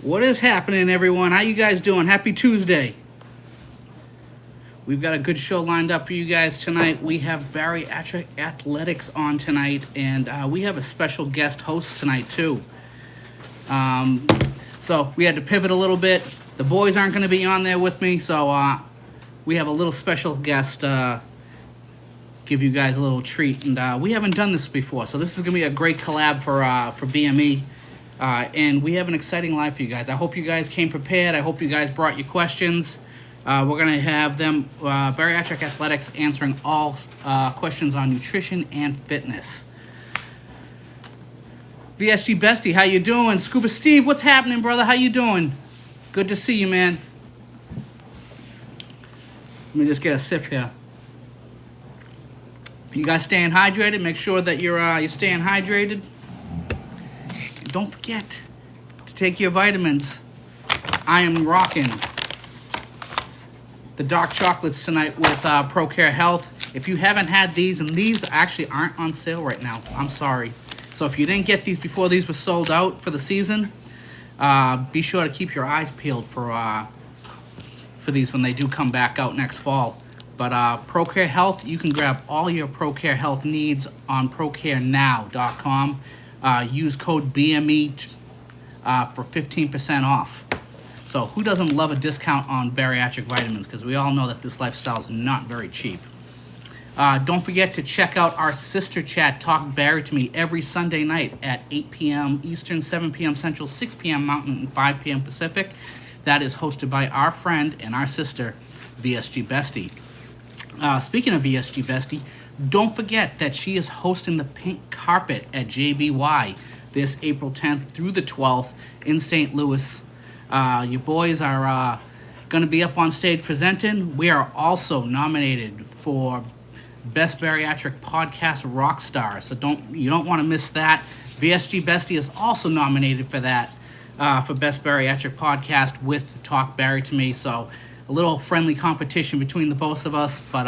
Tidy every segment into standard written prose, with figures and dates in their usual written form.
What is happening, everyone? How you guys doing? Happy Tuesday. We've got a good show lined up for you guys tonight. We have Bariatric Athletics on tonight, and we have a special guest host tonight, too. So we had to pivot a little bit. The boys aren't going to be on there with me, so we have a little special guest give you guys a little treat. And we haven't done this before, so this is going to be a great collab for BME. And we have an exciting live for you guys. I hope you guys came prepared. I hope you guys brought your questions. We're going to have them, Bariatric Athletics, answering all questions on nutrition and fitness. VSG Bestie, how you doing? Scuba Steve, what's happening, brother? How you doing? Good to see you, man. Let me just get a sip here. You guys staying hydrated? Make sure that you're staying hydrated. Don't forget to take your vitamins. I am rocking the dark chocolates tonight with ProCare Health. If you haven't had these, and these actually aren't on sale right now, I'm sorry. So if you didn't get these before these were sold out for the season, be sure to keep your eyes peeled for these when they do come back out next fall. But ProCare Health, you can grab all your ProCare Health needs on ProCareNow.com. Use code BME for 15% off. So who doesn't love a discount on bariatric vitamins? Because we all know that this lifestyle is not very cheap. Don't forget to check out our sister chat, Talk Bari to Me, every Sunday night at 8 p.m. Eastern, 7 p.m. Central, 6 p.m. Mountain, and 5 p.m. Pacific. That is hosted by our friend and our sister, VSG Bestie. Speaking of VSG Bestie, don't forget that she is hosting the pink carpet at JBY this April 10th through the 12th in St. Louis. Your boys are going to be up on stage presenting. We are also nominated for Best Bariatric Podcast Rockstar, so you don't want to miss that. VSG Bestie is also nominated for that, for Best Bariatric Podcast with Talk Bari to Me. So a little friendly competition between the both of us. But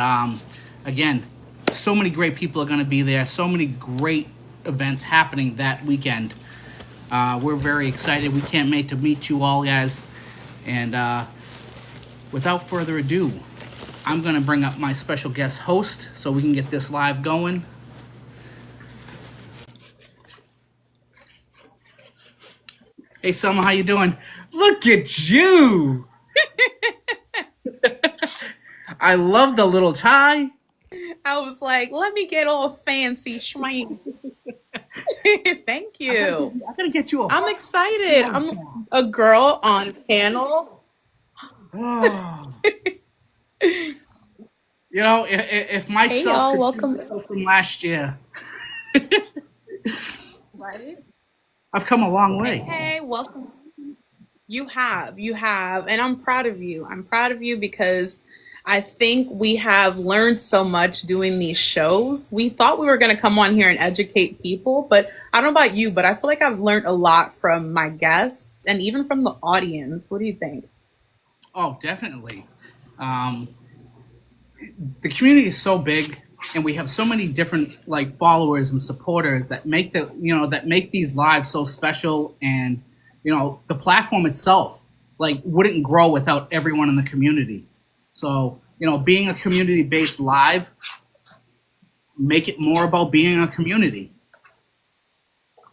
again, so many great people are going to be there. So many great events happening that weekend. We're very excited. We can't wait to meet you all, guys. And without further ado, I'm going to bring up my special guest host so we can get this live going. Hey, Selma, how you doing? Look at you! I love the little tie. I was like, let me get all fancy schmancy. Thank you. I gotta get you a... I'm excited. I'm a girl on panel. Oh. You know, if myself Hey, y'all, could welcome. from last year, Right? I've come a long way. Hey, welcome. You have, and I'm proud of you. I'm proud of you because I think we have learned so much doing these shows. We thought we were going to come on here and educate people, but I don't know about you, but I feel like I've learned a lot from my guests and even from the audience. What do you think? Oh, definitely. The community is so big, and we have so many different followers and supporters that make these lives so special. And the platform itself wouldn't grow without everyone in the community. So, being a community-based live, make it more about being a community.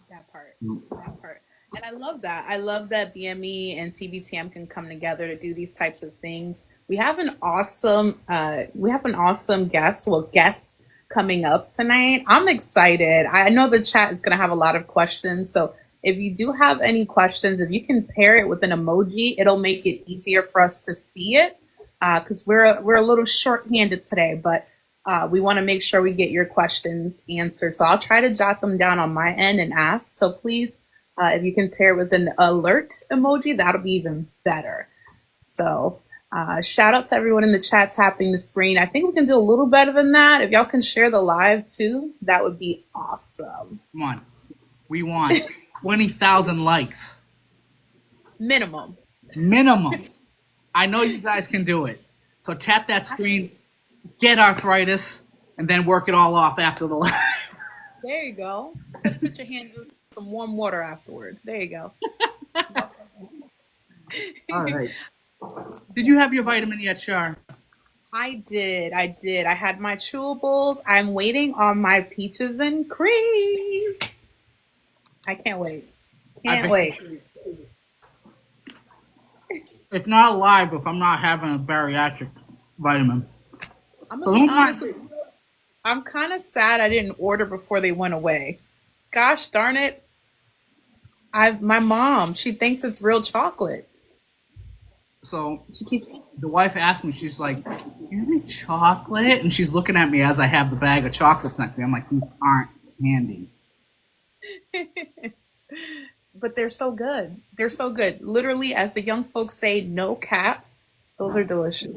That part. And I love that. I love that BME and TBTM can come together to do these types of things. We have an awesome guest coming up tonight. I'm excited. I know the chat is going to have a lot of questions. So if you do have any questions, if you can pair it with an emoji, it'll make it easier for us to see it. Because we're a little short-handed today, but we want to make sure we get your questions answered. So I'll try to jot them down on my end and ask. So please, if you can pair with an alert emoji, that'll be even better. So shout out to everyone in the chat tapping the screen. I think we can do a little better than that. If y'all can share the live too, that would be awesome. Come on. We want 20,000 likes. Minimum. I know you guys can do it. So tap that screen, get arthritis, and then work it all off after the live. There you go. Put your hands in some warm water afterwards. There you go. All right. Did you have your vitamin yet, Char? I did. I did. I had my chewables. I'm waiting on my peaches and cream. I can't wait. I Can't bet wait. it's not alive if I'm not having a bariatric vitamin. I'm So gonna be don't honest mind. with you. I'm kind of sad I didn't order before they went away. Gosh darn it. My mom, she thinks it's real chocolate. So She keeps the wife asked me, she's like, "You have any chocolate?" And she's looking at me as I have the bag of chocolates next to me. I'm like, "These aren't candy." but they're so good. They're so good. Literally, as the young folks say, no cap. Those are delicious.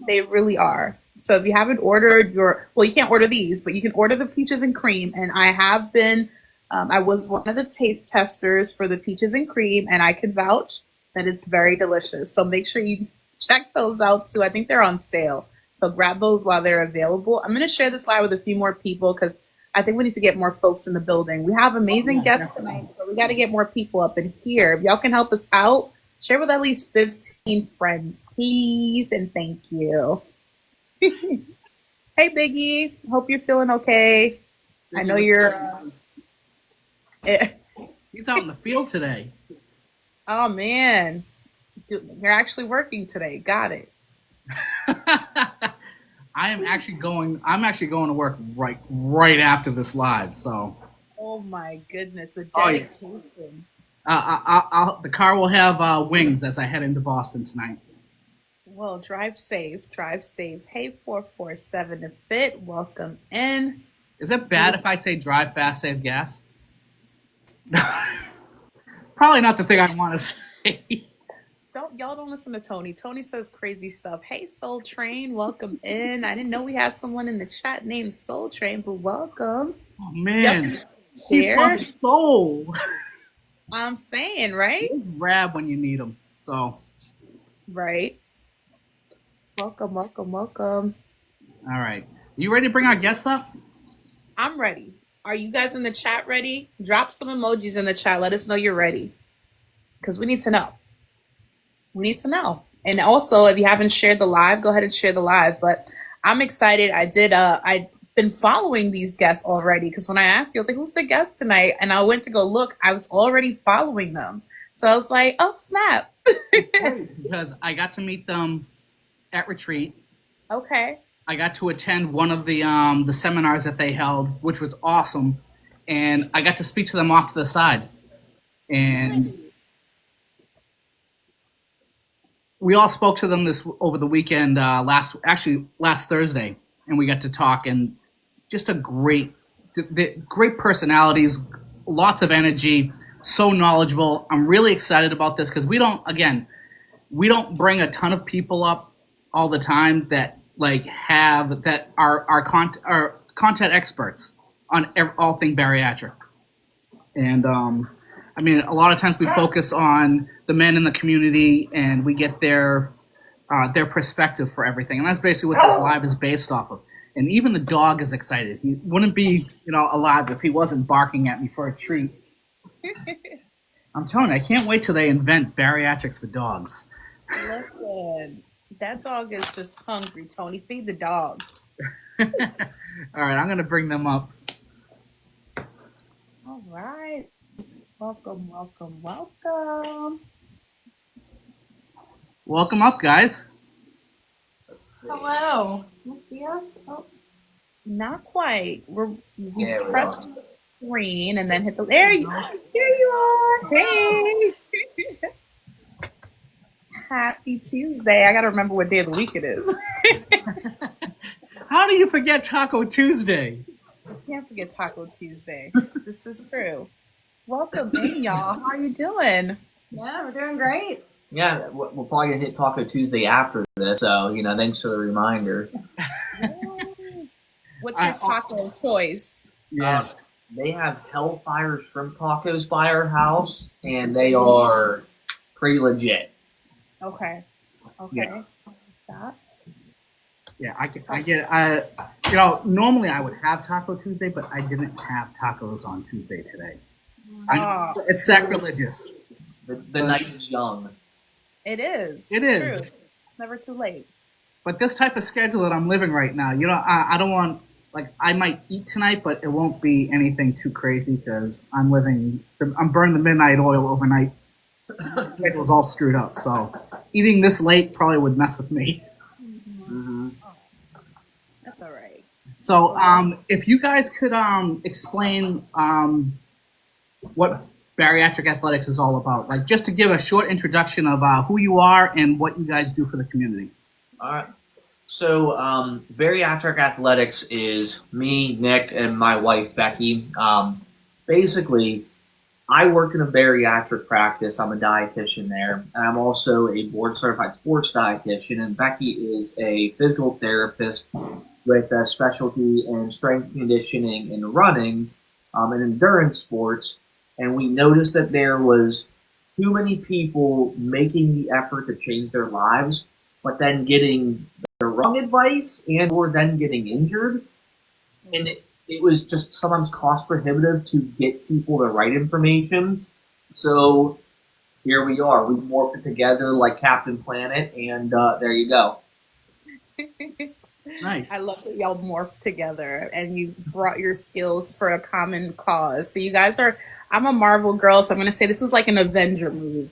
They really are. So if you haven't ordered well, you can't order these, but you can order the peaches and cream. And I have been, I was one of the taste testers for the peaches and cream, and I could vouch that it's very delicious. So make sure you check those out too. I think they're on sale. So grab those while they're available. I'm going to share this live with a few more people because I think we need to get more folks in the building. We have amazing guests tonight, so we got to get more people up in here. If y'all can help us out, share with at least 15 friends, please, and thank you. Hey, Biggie. Hope you're feeling okay. I know you're. He's out in the field today. Oh man, you're actually working today. Got it. I'm actually going to work right after this live. So. Oh my goodness, the Oh, yeah. dedication. The car will have wings as I head into Boston tonight. Well, drive safe. Drive safe. Hey, 447 to fit. Welcome in. Is it bad if I say drive fast, save gas? Probably not the thing I want to say. Y'all don't listen to Tony. Tony says crazy stuff. Hey, Soul Train, welcome in. I didn't know we had someone in the chat named Soul Train, but welcome. Oh man, he's Share. my soul. I'm saying, right? He's rad when you need him. So. Right. Welcome, welcome, welcome. All right. You ready to bring our guests up? I'm ready. Are you guys in the chat ready? Drop some emojis in the chat. Let us know you're ready. Because we need to know. We need to know. And also, if you haven't shared the live, go ahead and share the live. But I'm excited. I've been following these guests already. Because when I asked you, I was like, who's the guest tonight? And I went to go look. I was already following them. So I was like, oh, snap. Because I got to meet them at retreat. Okay. I got to attend one of the seminars that they held, which was awesome, and I got to speak to them off to the side. And we all spoke to them over the weekend, last Thursday, and we got to talk. And just great personalities, lots of energy, so knowledgeable. I'm really excited about this because we don't bring a ton of people up all the time that are content experts on all things bariatric. And I mean, a lot of times we focus on the men in the community and we get their perspective for everything, and that's basically what this live is based off of. And even the dog is excited. He wouldn't be alive if he wasn't barking at me for a treat. I'm telling you, I can't wait till they invent bariatrics for dogs. Listen, that dog is just hungry, Tony. Feed the dog. All right, I'm going to bring them up. All right. Welcome, welcome, welcome. Welcome up, guys. Hello. You see us? Oh. Not quite. We pressed the screen and then hit the. There you are. Hey. Happy Tuesday. I got to remember what day of the week it is. How do you forget Taco Tuesday? I can't forget Taco Tuesday. This is true. Welcome in, y'all. How are you doing? Yeah, we're doing great. Yeah, we're probably going to hit Taco Tuesday after this, so, thanks for the reminder. What's your taco choice? Yeah. They have Hellfire Shrimp Tacos by our house, and they are pretty legit. Okay. Yeah, I get. Normally I would have Taco Tuesday, but I didn't have tacos on Tuesday today. It's sacrilegious. The night is young. It is. It is. True. It's never too late. But this type of schedule that I'm living right now, I don't want, like, I might eat tonight, but it won't be anything too crazy because I'm burning the midnight oil overnight. It was all screwed up. So eating this late probably would mess with me. Mm-hmm. That's all right. So if you guys could explain what bariatric athletics is all about, like just to give a short introduction of who you are and what you guys do for the community. All right. So, bariatric athletics is me, Nick, and my wife, Becky. Basically, I work in a bariatric practice. I'm a dietitian there. And I'm also a board-certified sports dietitian. And Becky is a physical therapist with a specialty in strength conditioning and running and endurance sports. And we noticed that there was too many people making the effort to change their lives, but then getting the wrong advice and or then getting injured. And it was just sometimes cost prohibitive to get people the right information. So here we are. We morphed it together like Captain Planet, and there you go. Nice. I love that y'all morphed together and you brought your skills for a common cause. So you guys I'm a Marvel girl, so I'm going to say this was like an Avenger movie.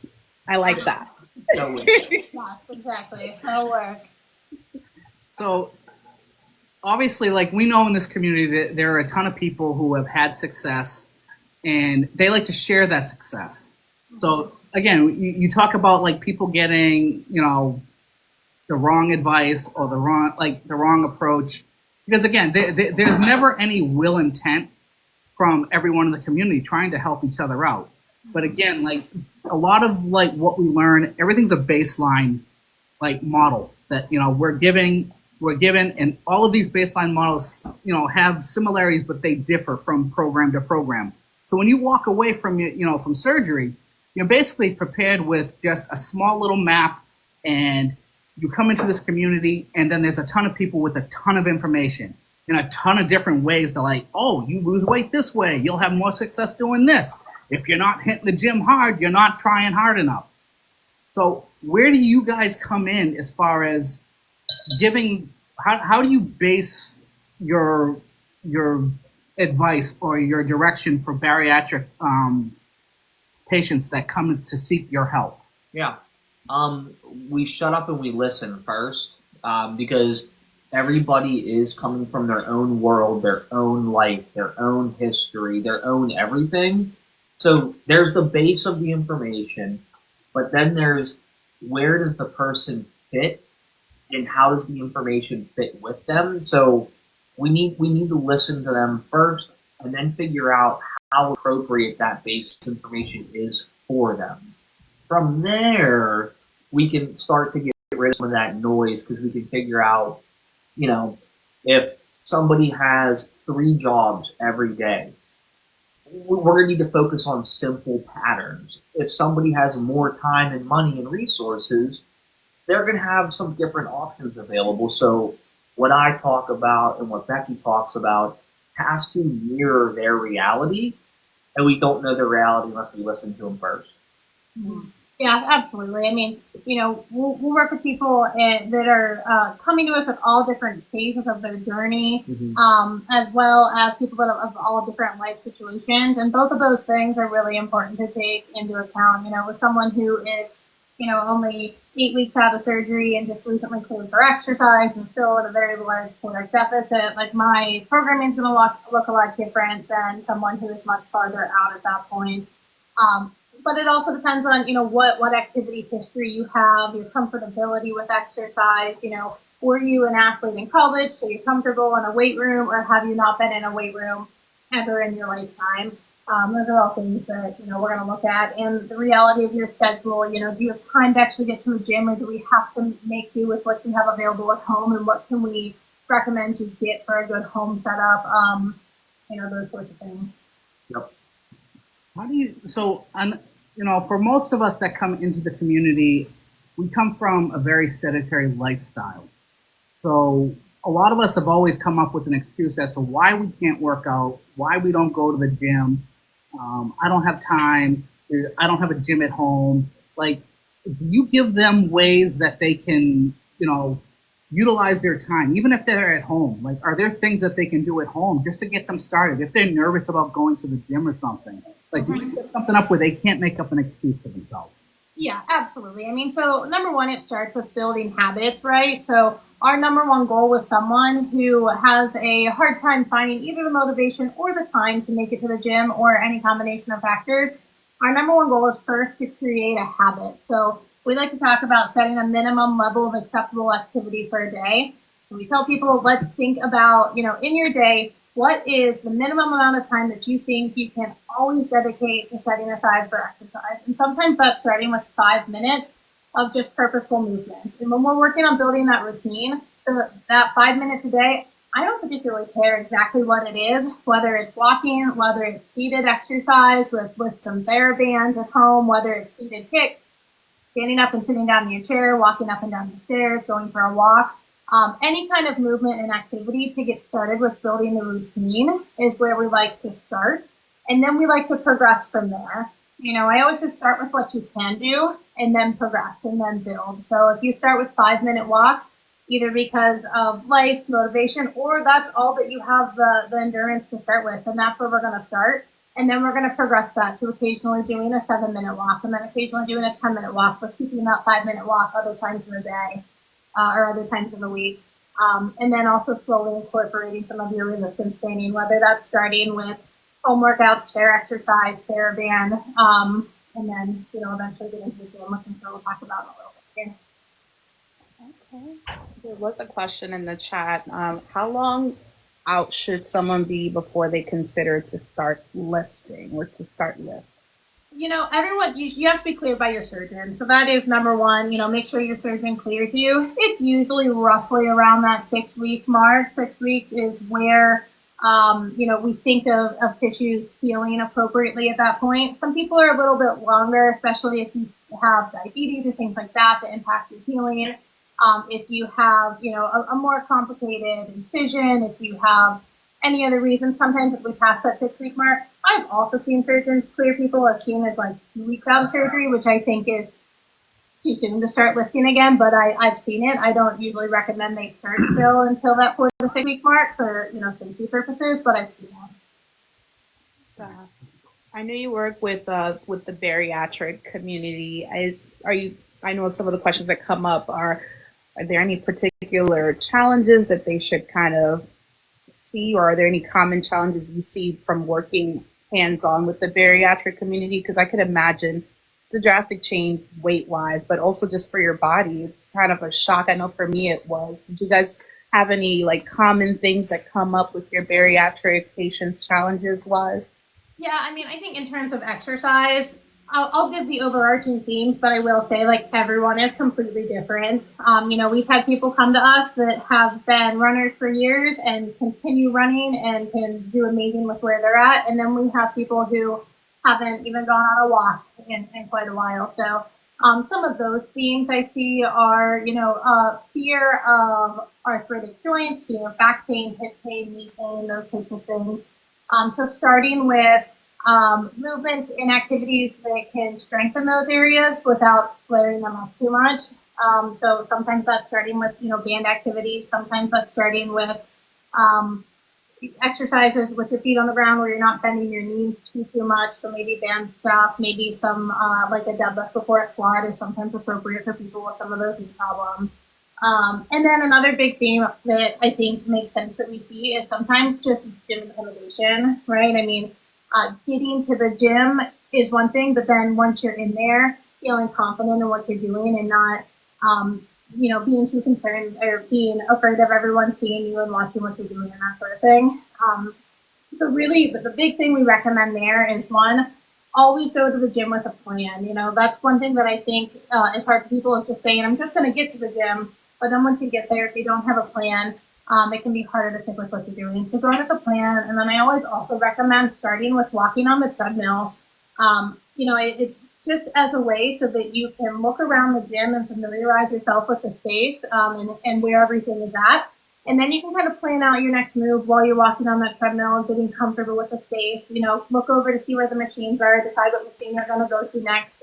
I like that. Yes, exactly. That'll work. So obviously, like we know in this community that there are a ton of people who have had success and they like to share that success. So again, you talk about like people getting, the wrong advice or the wrong approach, because again, there's never any will intent from everyone in the community trying to help each other out. But again, like a lot of like what we learn, everything's a baseline like model that we're given, and all of these baseline models have similarities, but they differ from program to program. So when you walk away from from surgery, you're basically prepared with just a small little map, and you come into this community, and then there's a ton of people with a ton of information in a ton of different ways. They're like, oh, you lose weight this way, you'll have more success doing this. If you're not hitting the gym hard, you're not trying hard enough. So where do you guys come in as far as giving, how do you base your advice or your direction for bariatric patients that come to seek your help? Yeah. We shut up and we listen first because everybody is coming from their own world, their own life, their own history, their own everything. So there's the base of the information, but then there's where does the person fit and how does the information fit with them? So we need to listen to them first and then figure out how appropriate that base information is for them. From there, we can start to get rid of some of that noise because we can figure out, if somebody has 3 jobs every day, we're going to need to focus on simple patterns. If somebody has more time and money and resources, they're going to have some different options available. So what I talk about and what Becky talks about has to mirror their reality, and we don't know their reality unless we listen to them first. Mm-hmm. Yeah, absolutely. I mean, we'll work with people that are coming to us with all different phases of their journey, as well as people that have all different life situations. And both of those things are really important to take into account. With someone who is, only 8 weeks out of surgery and just recently cleared for exercise and still at a very large caloric deficit, like my programming is going to look a lot different than someone who is much farther out at that point. But it also depends on, what activity history you have, your comfortability with exercise. Were you an athlete in college, so you're comfortable in a weight room, or have you not been in a weight room ever in your lifetime? Those are all things that, we're going to look at. And the reality of your schedule, do you have time to actually get to a gym, or do we have to make do with what you have available at home, and what can we recommend you get for a good home setup? Those sorts of things. Yep. For most of us that come into the community, we come from a very sedentary lifestyle. So a lot of us have always come up with an excuse as to why we can't work out, why we don't go to the gym. I don't have time. I don't have a gym at home. Like, do you give them ways that they can, utilize their time, even if they're at home? Like, are there things that they can do at home just to get them started if they're nervous about going to the gym or something? Like, do you set something up where they can't make up an excuse for themselves? Yeah, absolutely. I mean, so number one, it starts with building habits, right? So our number one goal with someone who has a hard time finding either the motivation or the time to make it to the gym or any combination of factors, our number one goal is first to create a habit. So we like to talk about setting a minimum level of acceptable activity for a day. So we tell people, let's think about, in your day, what is the minimum amount of time that you think you can always dedicate to setting aside for exercise? And sometimes that's starting with 5 minutes of just purposeful movement. And when we're working on building that routine, that 5 minutes a day, I don't particularly care exactly what it is, whether it's walking, whether it's seated exercise with some TheraBands at home, whether it's seated kicks, standing up and sitting down in your chair, walking up and down the stairs, going for a walk. Any kind of movement and activity to get started with building the routine is where we like to start. And then we like to progress from there. I always just start with what you can do and then progress and then build. So if you start with 5-minute walks, either because of life, motivation, or that's all that you have the endurance to start with, and that's where we're going to start. And then we're going to progress that to occasionally doing a 7-minute walk and then occasionally doing a 10-minute walk, but keeping that 5-minute walk other times in the day. Or other times in the week. And then also slowly incorporating some of your resistance training, whether that's starting with home workouts, chair exercise, TheraBand, and then, eventually get into the gym, which I'm sure we'll talk about in a little bit here. Okay. There was a question in the chat. How long out should someone be before they consider to start lifting or to start lift? Everyone, you have to be cleared by your surgeon. So that is number one, make sure your surgeon clears you. It's usually roughly around that 6-week mark. 6 weeks is where, we think of tissues healing appropriately at that point. Some people are a little bit longer, especially if you have diabetes or things like that impact your healing. If you have, a more complicated incision, if you have any other reason, sometimes if we pass that 6-week mark, I've also seen surgeons clear people as soon as 2 weeks out of surgery, which I think is too soon to start lifting again, but I've seen it. I don't usually recommend they start still until that 4 to 6 week mark for, safety purposes, but I've seen that. I know you work with the bariatric community. I know some of the questions that come up are there any particular challenges that they should kind of see, or are there any common challenges you see from working hands-on with the bariatric community? Because I could imagine it's a drastic change weight-wise, but also just for your body. It's kind of a shock. I know for me it was. Did you guys have any common things that come up with your bariatric patients challenges-wise? Yeah, I mean, I think in terms of exercise, I'll give the overarching themes, but I will say everyone is completely different. We've had people come to us that have been runners for years and continue running and can do amazing with where they're at. And then we have people who haven't even gone on a walk in quite a while. So some of those themes I see are, fear of arthritic joints, fear of back pain, hip pain, knee pain, those types of things. So starting with movements and activities that can strengthen those areas without flaring them up too much. So sometimes that's starting with, band activities. Sometimes that's starting with exercises with your feet on the ground where you're not bending your knees too much. So maybe band stuff, maybe some a deadlift before a squat is sometimes appropriate for people with some of those knee problems. And then another big theme that I think makes sense that we see is sometimes just gym intimidation, right? I mean, getting to the gym is one thing, but then once you're in there, feeling confident in what you're doing and not, being too concerned or being afraid of everyone seeing you and watching what you're doing and that sort of thing. So really, the big thing we recommend there is one, always go to the gym with a plan. That's one thing that I think is hard for people is just saying, I'm just going to get to the gym. But then once you get there, if you don't have a plan, it can be harder to stick with what you're doing. So go with a plan. And then I always also recommend starting with walking on the treadmill. It's just as a way so that you can look around the gym and familiarize yourself with the space and where everything is at. And then you can kind of plan out your next move while you're walking on that treadmill, getting comfortable with the space. Look over to see where the machines are, decide what machine you're going to go to next.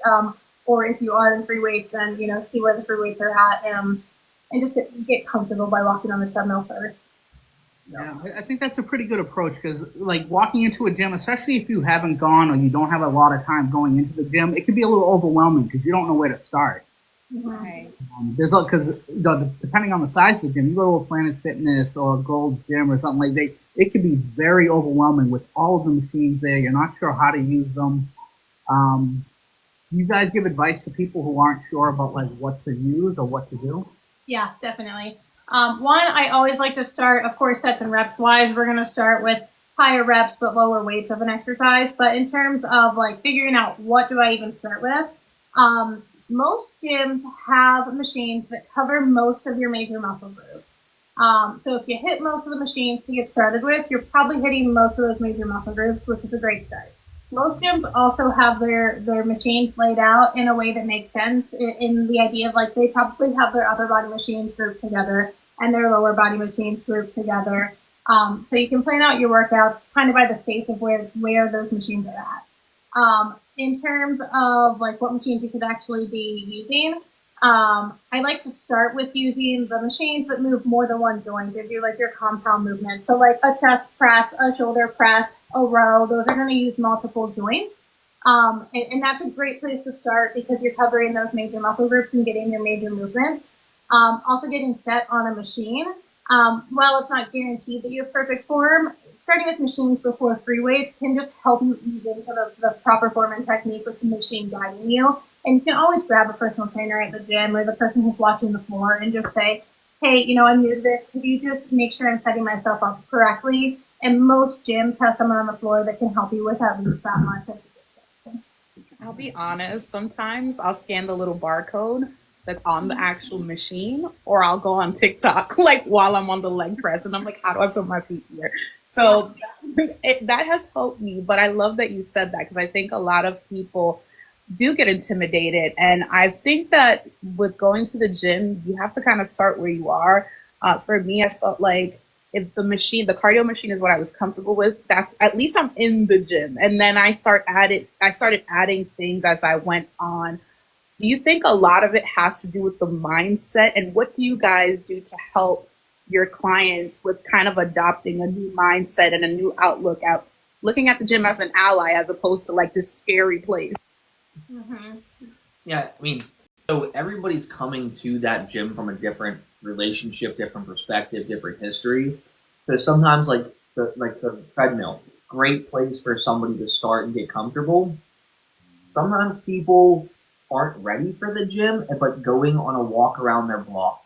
or if you are in free weights, then see where the free weights are at, and just get comfortable by walking on the treadmill first. Yeah, I think that's a pretty good approach because, like, walking into a gym, especially if you haven't gone or you don't have a lot of time going into the gym, it can be a little overwhelming because you don't know where to start. Right. There's because depending on the size of the gym, you go to a Planet Fitness or a Gold Gym or something like that, it can be very overwhelming with all of the machines there. You're not sure how to use them. Do you guys give advice to people who aren't sure about like what to use or what to do? Yeah, definitely. One, I always like to start, of course, sets and reps wise, we're going to start with higher reps but lower weights of an exercise. But in terms of like figuring out what do I even start with, most gyms have machines that cover most of your major muscle groups. So if you hit most of the machines to get started with, you're probably hitting most of those major muscle groups, which is a great start. Most gyms also have their machines laid out in a way that makes sense in the idea of like they probably have their upper body machines grouped together and their lower body machines grouped together. So you can plan out your workouts kind of by the space of where those machines are at. In terms of like what machines you could actually be using, I like to start with using the machines that move more than one joint. They do like your compound movements. So like a chest press, a shoulder press, a row, those are going to use multiple joints. And that's a great place to start because you're covering those major muscle groups and getting your major movements. Also getting set on a machine. While it's not guaranteed that you have perfect form, starting with machines before free weights can just help you ease into the proper form and technique with the machine guiding you. And you can always grab a personal trainer at the gym or the person who's watching the floor and just say, hey, I'm new to this. Could you just make sure I'm setting myself up correctly? And most gyms have someone on the floor that can help you with at least that much. I'll be honest, sometimes I'll scan the little barcode that's on the actual machine, or I'll go on TikTok like while I'm on the leg press and I'm like, how do I put my feet here? So that has helped me, but I love that you said that because I think a lot of people do get intimidated. And I think that with going to the gym, you have to kind of start where you are. For me, I felt like if the cardio machine is what I was comfortable with, that's at least I'm in the gym. And then I started adding things as I went on. Do you think a lot of it has to do with the mindset? And what do you guys do to help your clients with kind of adopting a new mindset and a new outlook at looking at the gym as an ally as opposed to like this scary place? Mm-hmm. Yeah, I mean, so everybody's coming to that gym from a different relationship, different perspective, different history. So sometimes, like the treadmill, great place for somebody to start and get comfortable. Sometimes people aren't ready for the gym, but going on a walk around their block,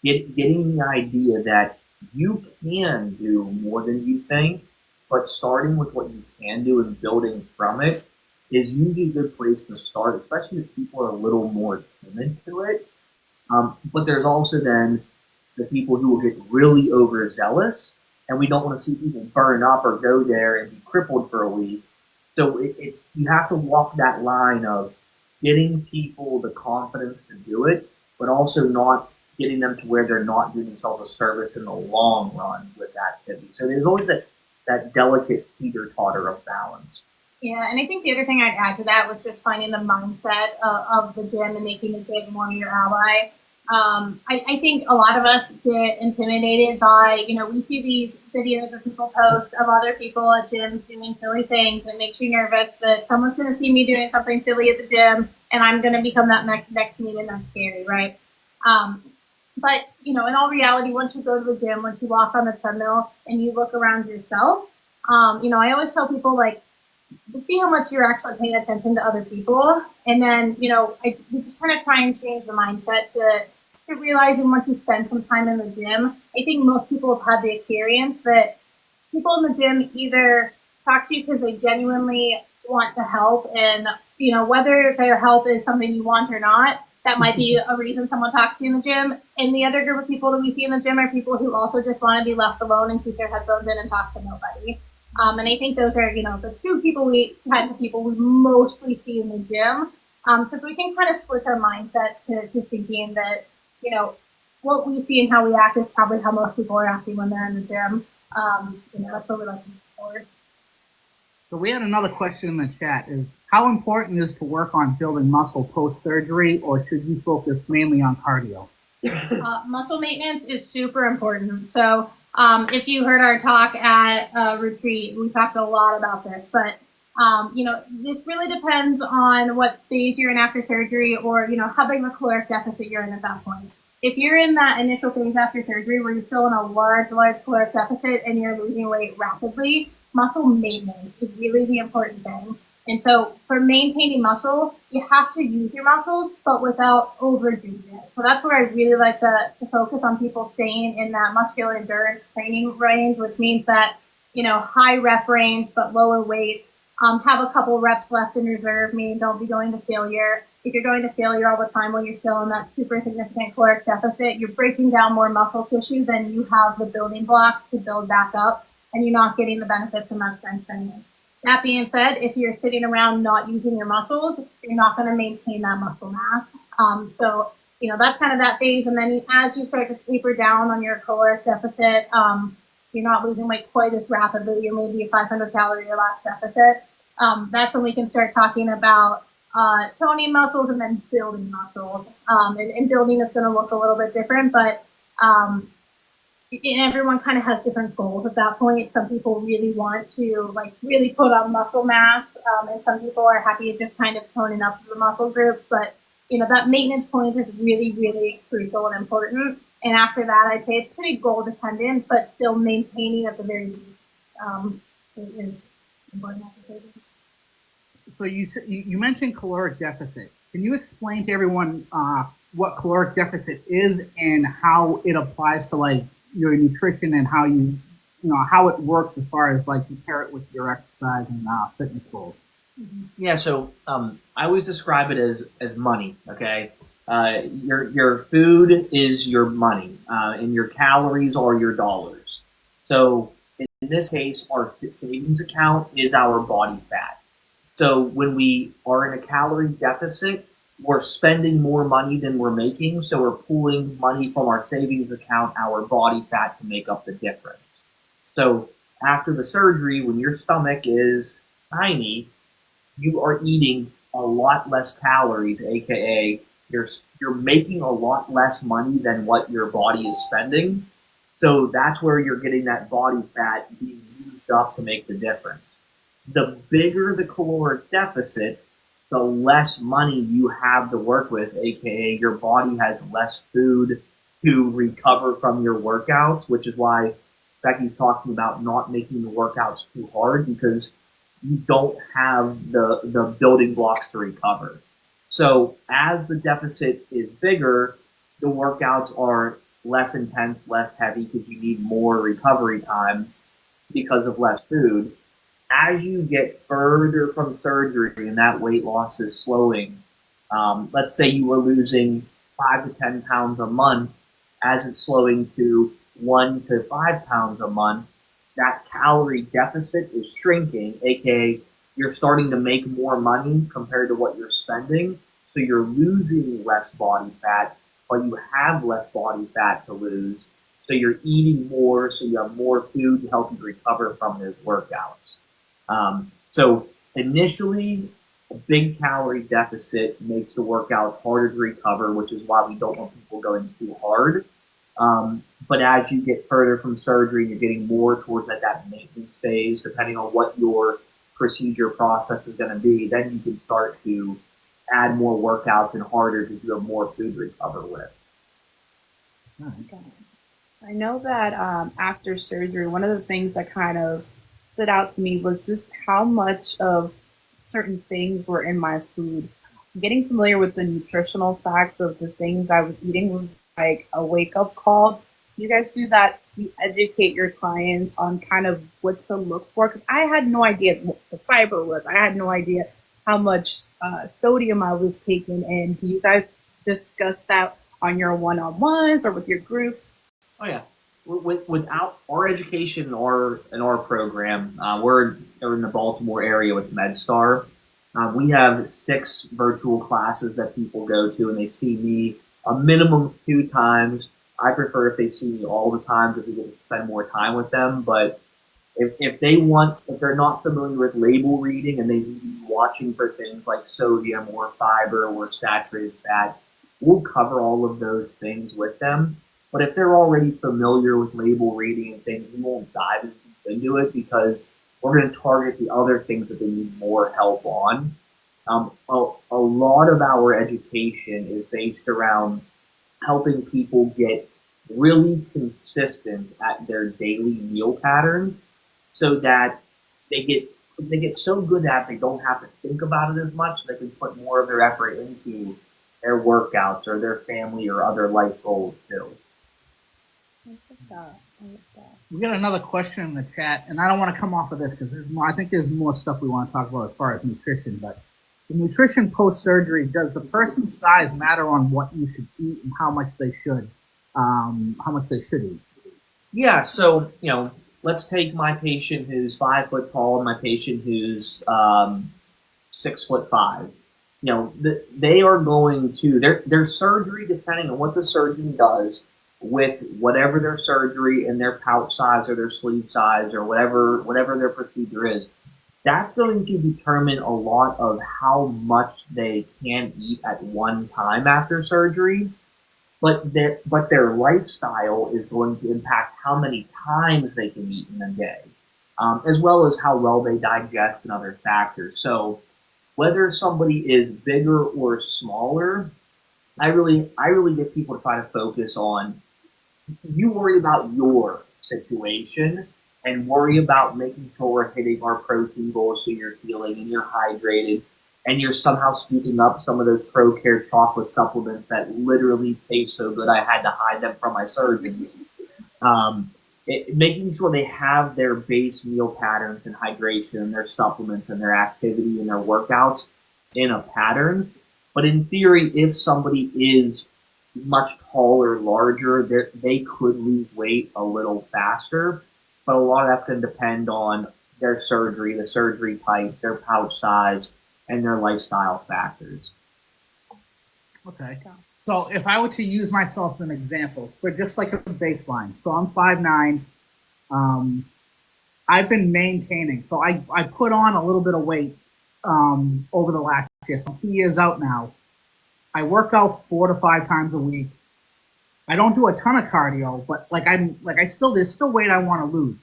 getting the idea that you can do more than you think, but starting with what you can do and building from it is usually a good place to start, especially if people are a little more timid to it. But there's also then the people who will get really overzealous, and we don't want to see people burn up or go there and be crippled for a week. So you have to walk that line of getting people the confidence to do it, but also not getting them to where they're not doing themselves a service in the long run with activity. So there's always that delicate teeter-totter of balance. Yeah, and I think the other thing I'd add to that was just finding the mindset of the gym and making the gym more your ally. I think a lot of us get intimidated by, we see these videos of people post of other people at gyms doing silly things, and it makes you nervous that someone's going to see me doing something silly at the gym and I'm going to become that next me, and that's scary, right? But, in all reality, once you go to the gym, once you walk on the treadmill and you look around yourself, I always tell people, like, to see how much you're actually paying attention to other people. And then, we just kind of try and change the mindset to realizing once you spend some time in the gym, I think most people have had the experience that people in the gym either talk to you because they genuinely want to help, and, whether their help is something you want or not, that might be a reason someone talks to you in the gym. And the other group of people that we see in the gym are people who also just want to be left alone and keep their headphones in and talk to nobody. And I think those are, the two kinds of people we mostly see in the gym. So if we can kind of switch our mindset to thinking that, what we see and how we act is probably how most people are acting when they're in the gym. That's what we like to do forward. So we had another question in the chat: is how important is to work on building muscle post surgery, or should you focus mainly on cardio? Muscle maintenance is super important. So if you heard our talk at retreat, we talked a lot about this, but this really depends on what phase you're in after surgery, or how big of a caloric deficit you're in at that point. If you're in that initial phase after surgery where you're still in a large caloric deficit and you're losing weight rapidly, muscle maintenance is really the important thing. And so for maintaining muscle, you have to use your muscles, but without overdoing it. So that's where I really like to focus on people staying in that muscular endurance training range, which means that, high rep range, but lower weight. Have a couple reps left in reserve, meaning don't be going to failure. If you're going to failure all the time when you're still in that super significant caloric deficit, you're breaking down more muscle tissue than you have the building blocks to build back up, and you're not getting the benefits from that strength training. That being said, if you're sitting around not using your muscles, you're not going to maintain that muscle mass. So that's kind of that phase. And then as you start to taper down on your caloric deficit, you're not losing weight quite as rapidly. You're maybe a 500 calorie or less deficit. That's when we can start talking about toning muscles and then building muscles. And building is going to look a little bit different, but and everyone kind of has different goals at that point. Some people really want to really put on muscle mass, and some people are happy just kind of toning up the muscle groups. But that maintenance point is really, really crucial and important. And after that, I'd say it's pretty goal dependent, but still maintaining at the very least is important. So you mentioned caloric deficit. Can you explain to everyone what caloric deficit is and how it applies to your nutrition and how how it works as far as compare it with your exercise and fitness goals? Yeah, so I always describe it as money. Okay, your food is your money, and your calories are your dollars. So in this case, our savings account is our body fat. So when we are in a calorie deficit, we're spending more money than we're making, so we're pulling money from our savings account, our body fat, to make up the difference. So after the surgery, when your stomach is tiny, you are eating a lot less calories, aka you're making a lot less money than what your body is spending. So that's where you're getting that body fat being used up to make the difference. The bigger the caloric deficit, the less money you have to work with, aka your body has less food to recover from your workouts, which is why Becky's talking about not making the workouts too hard, because you don't have the building blocks to recover. So as the deficit is bigger, the workouts are less intense, less heavy, because you need more recovery time because of less food. As you get further from surgery and that weight loss is slowing, let's say you were losing 5 to 10 pounds a month, as it's slowing to 1 to 5 pounds a month, that calorie deficit is shrinking, aka you're starting to make more money compared to what you're spending, so you're losing less body fat, but you have less body fat to lose, so you're eating more, so you have more food to help you recover from those workouts. So initially, a big calorie deficit makes the workouts harder to recover, which is why we don't want people going too hard. But as you get further from surgery and you're getting more towards that maintenance phase, depending on what your procedure process is going to be, then you can start to add more workouts and harder because you have more food to recover with. Okay. I know that after surgery, one of the things that kind of stood out to me was just how much of certain things were in my food. Getting familiar with the nutritional facts of the things I was eating was like a wake-up call. You guys do that? You educate your clients on kind of what to look for? Because I had no idea what the fiber was. I had no idea how much sodium I was taking. And do you guys discuss that on your one-on-ones or with your groups? Oh yeah, without our education in our program, we're in the Baltimore area with MedStar. We have 6 virtual classes that people go to, and they see me a minimum of 2 times. I prefer if they see me all the time because we get to spend more time with them. But If they're not familiar with label reading and they need to be watching for things like sodium or fiber or saturated fat, we'll cover all of those things with them. But if they're already familiar with label reading and things, we won't dive as deep into it because we're going to target the other things that they need more help on. A lot of our education is based around helping people get really consistent at their daily meal patterns so that they get so good at it, they don't have to think about it as much. They can put more of their effort into their workouts or their family or other life goals too. We got another question in the chat, and I don't want to come off of this because there's more. I think there's more stuff we want to talk about as far as nutrition. But the nutrition post surgery, does the person's size matter on what you should eat and how much they should eat? Yeah. So let's take my patient who's 5 foot tall and my patient who's 6'5". They are going to their surgery, depending on what the surgeon does with whatever their surgery and their pouch size or their sleeve size or whatever their procedure is, that's going to determine a lot of how much they can eat at one time after surgery. But their lifestyle is going to impact how many times they can eat in a day, as well as how well they digest and other factors. So whether somebody is bigger or smaller, I really get people to try to focus on, you worry about your situation and worry about making sure we're hitting our protein goals so you're feeling and you're hydrated and you're somehow scooping up some of those ProCare chocolate supplements that literally taste so good I had to hide them from my surgeons. Making sure they have their base meal patterns and hydration and their supplements and their activity and their workouts in a pattern. But in theory, if somebody is much taller, larger, they could lose weight a little faster. But a lot of that's going to depend on their surgery, the surgery type, their pouch size, and their lifestyle factors. Okay. So if I were to use myself as an example for just like a baseline, so I'm 5'9". I've been maintaining. So I put on a little bit of weight over the last year. So I'm 2 years out now. I work out 4 to 5 times a week. I don't do a ton of cardio, but there's still weight I want to lose.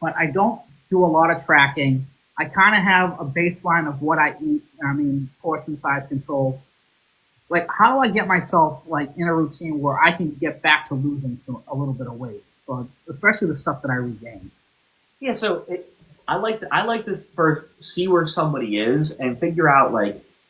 But I don't do a lot of tracking. I kind of have a baseline of what I eat. Portion size control. How do I get myself in a routine where I can get back to losing a little bit of weight? So especially the stuff that I regain. Yeah. So I like to first see where somebody is and figure out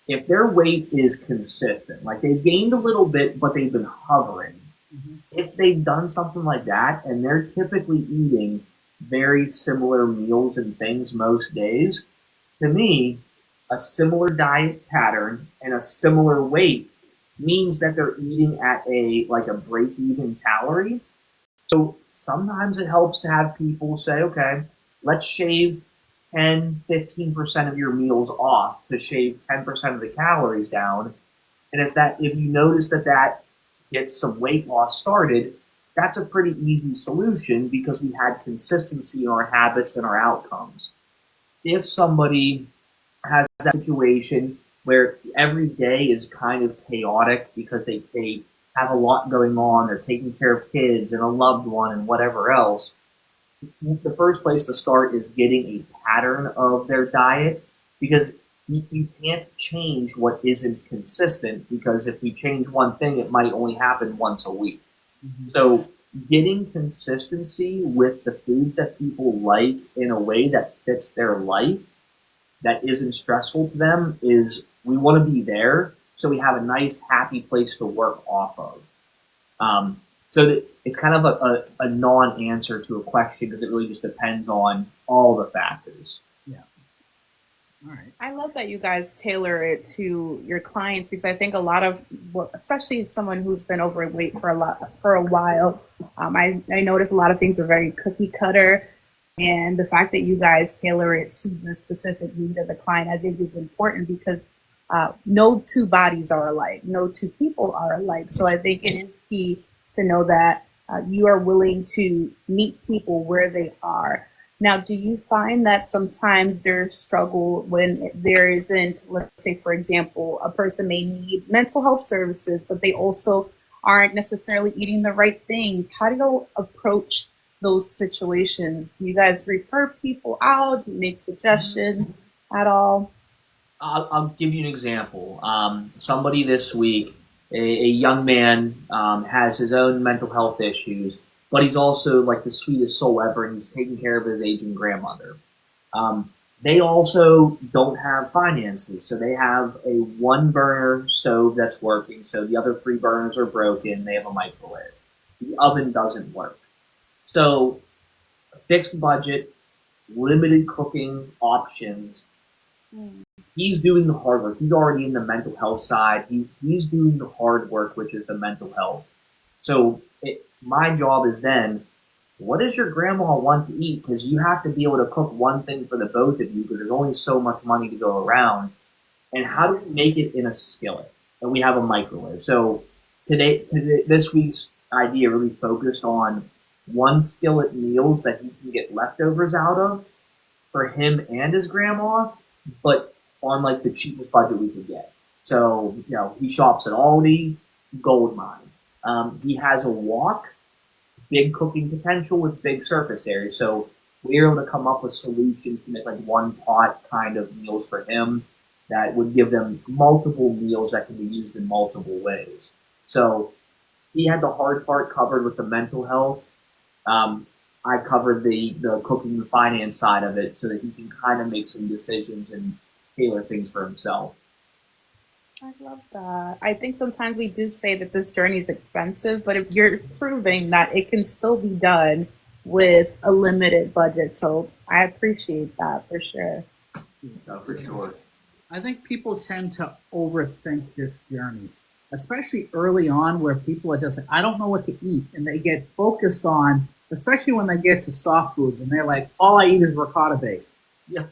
if their weight is consistent, they've gained a little bit, but they've been hovering. Mm-hmm. If they've done something like that and they're typically eating very similar meals and things most days, to me, a similar diet pattern and a similar weight means that they're eating at a break-even calorie. So sometimes it helps to have people say, okay, let's shave 10-15% of your meals off to shave 10% of the calories down. And if you notice that gets some weight loss started, that's a pretty easy solution because we had consistency in our habits and our outcomes. If somebody has that situation where every day is kind of chaotic because they have a lot going on, they're taking care of kids and a loved one and whatever else, the first place to start is getting a pattern of their diet, because you can't change what isn't consistent, because if you change one thing, it might only happen once a week. Mm-hmm. So getting consistency with the foods that people like in a way that fits their life, that isn't stressful to them, we want to be there so we have a nice, happy place to work off of. So that it's kind of a non-answer to a question because it really just depends on all the factors. Yeah. All right. I love that you guys tailor it to your clients, because I think a lot of, especially someone who's been overweight for a while, I notice a lot of things are very cookie cutter, and the fact that you guys tailor it to the specific need of the client, I think is important, because no two bodies are alike, no two people are alike. So I think it is key to know that you are willing to meet people where they are. Now, do you find that sometimes there's struggle when there isn't, let's say, for example, a person may need mental health services, but they also aren't necessarily eating the right things? How do you approach those situations? Do you guys refer people out? Do you make suggestions at all? I'll give you an example. Somebody this week, a young man, has his own mental health issues, but he's also like the sweetest soul ever, and he's taking care of his aging grandmother. They also don't have finances, so they have a one burner stove that's working, so the other three burners are broken. They have a microwave. The oven doesn't work. So, a fixed budget, limited cooking options. He's doing the hard work. He's already in the mental health side. He's doing the hard work, which is the mental health. So my job is then, what does your grandma want to eat? Because you have to be able to cook one thing for the both of you because there's only so much money to go around. And how do we make it in a skillet? And we have a microwave. So this week's idea really focused on one skillet meals that he can get leftovers out of for him and his grandma, but on like the cheapest budget we could get. So, he shops at Aldi, gold mine. He has a wok, big cooking potential with big surface areas. So we're able to come up with solutions to make like one pot kind of meals for him that would give them multiple meals that can be used in multiple ways. So he had the hard part covered with the mental health. I covered the cooking and finance side of it so that he can kind of make some decisions and tailor things for himself. I love that. I think sometimes we do say that this journey is expensive, but if you're proving that it can still be done with a limited budget. So I appreciate that for sure. No, for sure. I think people tend to overthink this journey, especially early on where people are just like, I don't know what to eat. And they get focused on, especially when they get to soft foods and they're like, all I eat is ricotta bake. Yeah.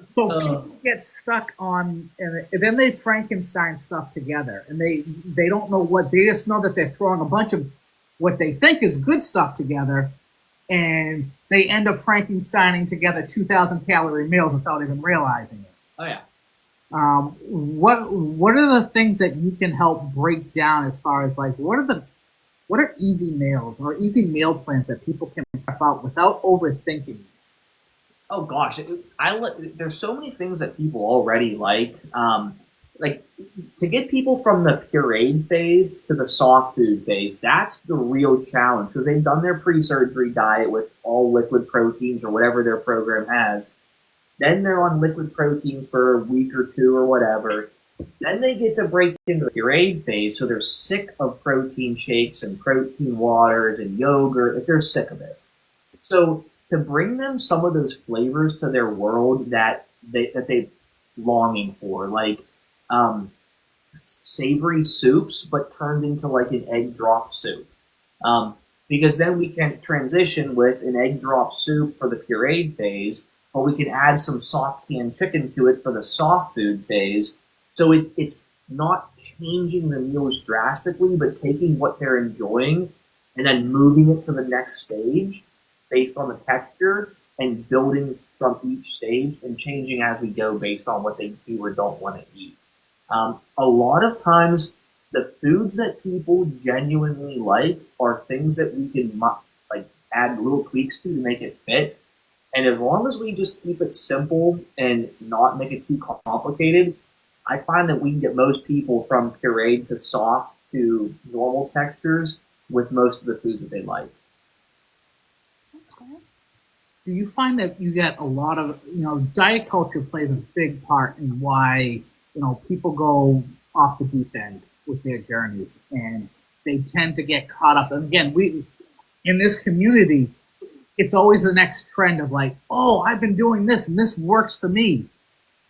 So people get stuck on, and then they Frankenstein stuff together, and they don't know what, they just know that they're throwing a bunch of what they think is good stuff together, and they end up Frankensteining together 2,000 calorie meals without even realizing it. Oh yeah. What are the things that you can help break down as far as like what are easy meals or easy meal plans that people can prep out without overthinking this? Oh gosh, there's so many things that people already like. Like to get people from the pureed phase to the soft food phase, that's the real challenge because they've done their pre-surgery diet with all liquid proteins or whatever their program has. Then they're on liquid proteins for a week or two or whatever. Then they get to break into the pureed phase, so they're sick of protein shakes and protein waters and yogurt. They're sick of it. So to bring them some of those flavors to their world that they're longing for, like savory soups, but turned into like an egg drop soup. Because then we can transition with an egg drop soup for the pureed phase, but we can add some soft canned chicken to it for the soft food phase. So it's not changing the meals drastically, but taking what they're enjoying and then moving it to the next stage based on the texture and building from each stage and changing as we go based on what they do or don't want to eat. A lot of times, the foods that people genuinely like are things that we can like add little tweaks to make it fit. And as long as we just keep it simple and not make it too complicated, I find that we can get most people from pureed to soft to normal textures with most of the foods that they like. Do you find that you get a lot of, diet culture plays a big part in why, people go off the deep end with their journeys and they tend to get caught up. And again, in this community, it's always the next trend of like, oh, I've been doing this and this works for me.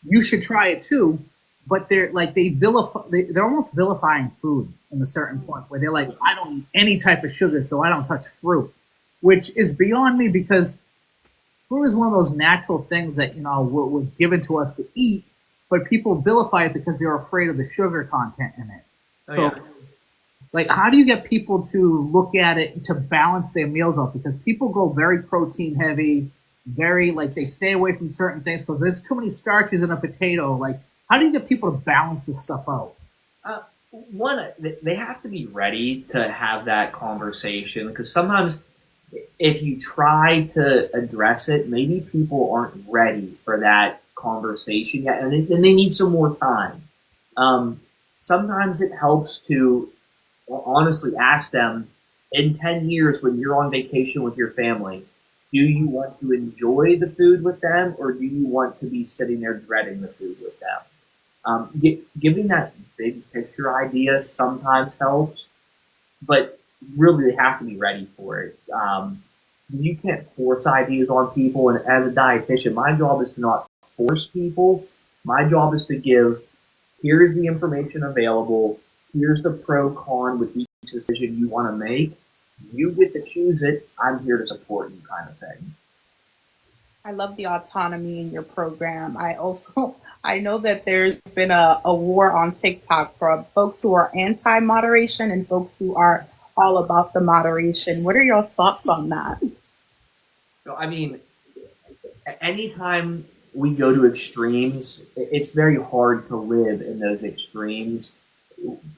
You should try it too. But they're like, they're almost vilifying food in a certain point where they're like, I don't eat any type of sugar, so I don't touch fruit, which is beyond me because fruit is one of those natural things that, was given to us to eat, but people vilify it because they're afraid of the sugar content in it. Oh, yeah. Like, how do you get people to look at it to balance their meals out? Because people go very protein heavy, very like they stay away from certain things because there's too many starches in a potato. Like, how do you get people to balance this stuff out? Uh, One, they have to be ready to have that conversation because sometimes if you try to address it, maybe people aren't ready for that conversation yet, and they need some more time. Sometimes it helps to honestly ask them in 10 years when you're on vacation with your family, do you want to enjoy the food with them or do you want to be sitting there dreading the food with them? Giving that big picture idea sometimes helps, but really they have to be ready for it. You can't force ideas on people, and as a dietitian, my job is to not force people. My job is to give, here's the information available, here's the pro con with each decision you want to make. You get to choose it. I'm here to support you, kind of thing. I love the autonomy in your program. I know that there's been a war on TikTok from folks who are anti-moderation and folks who are all about the moderation. What are your thoughts on that? So, I mean, anytime we go to extremes, it's very hard to live in those extremes.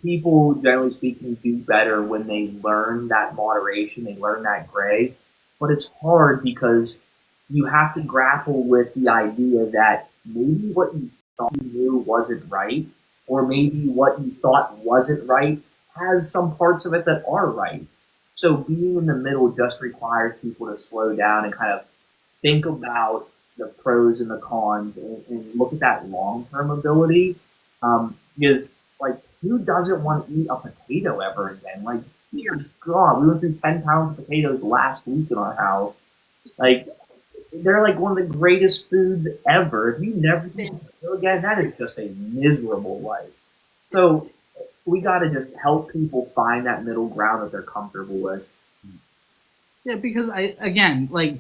People, generally speaking, do better when they learn that moderation, they learn that gray. But it's hard because you have to grapple with the idea that maybe what you thought you knew wasn't right, or maybe what you thought wasn't right has some parts of it that are right. So being in the middle just requires people to slow down and kind of think about the pros and the cons and look at that long-term ability. Because, like, who doesn't want to eat a potato ever again? Like, dear God, we went through 10 pounds of potatoes last week in our house. Like, they're like one of the greatest foods ever. If you never eat potato again, that is just a miserable life. So we got to just help people find that middle ground that they're comfortable with. Yeah, because again, like,